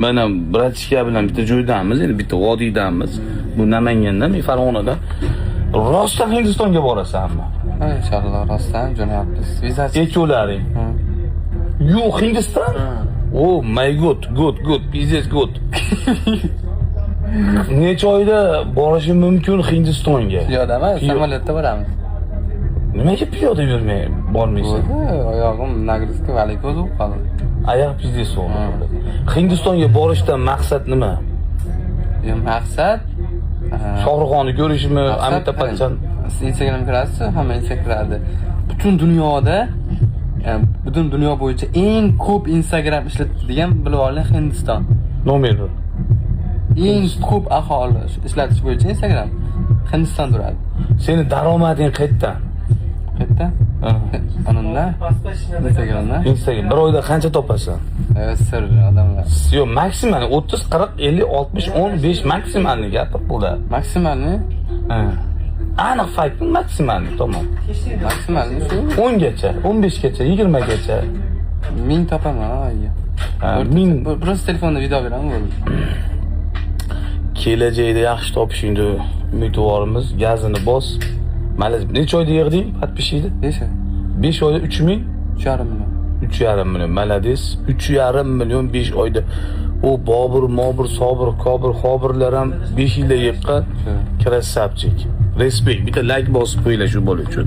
Mana bratishka bilan bitta joydamiz, endi bitta vodiydamiz. Bu Namanganda, men Farg'onada. Rostdan Hindistonga borasanmi? Ha, inshaalloh rostdan jo'nayapmiz. Vizasi. Ekolaring. Yo'q, Hindiston? Oh my god, good, business good. Necha oyda borishim mumkin Hindistonga? Piyoda emas, samolyotda boramiz. Nimaga piyoda yurmay bormaysan? Oyog'im nagrizga valikoz bo'lib qoldi. Oyoq biznes bo'ldi. Hindistonga borishdan maqsad nima? Maqsad Shohruxxonni ko'rishmi, Amitabh Bachchan? Instagram kirasiz, hamma Instagram kiradi. Butun dunyo bo'yicha eng ko'p Instagram ishlatadigan bilib oling Hindiston. Nomer 1. Eng ko'p aholi ishlatish bo'yicha Instagram Hindiston turadi. Seni daromading qayerdan? Qayerdan? Anonda? Instagramdan? Instagram. Bir oyda qancha topasan? Sir odamlar. Yo'q, maksimal 30, 40, 50, 60, 15 maksimalni gapir bular. Maksimalni? Aniq faktni maksimalni, tamom. Maksimalni shu 10 gacha, 15 gacha, 20 gacha. 1000 topaman oyga. 1000 Biroz telefonda video beraman bo'ldi. Kelajakda yaxshi topishingni umid qilamiz. Gazini bos. Mana necha oyda yig'ding подписчикni? 5 oy. 5 oyda 3000, 3,5 million. 3,5 million. Malades. 3,5 million 5 oyda. O Bobur, Sobir, Hobirlar ham 5 yilda yiqqan. Krasavchik. Respekt. Bitta like bosib qo'yinglar shu bola uchun.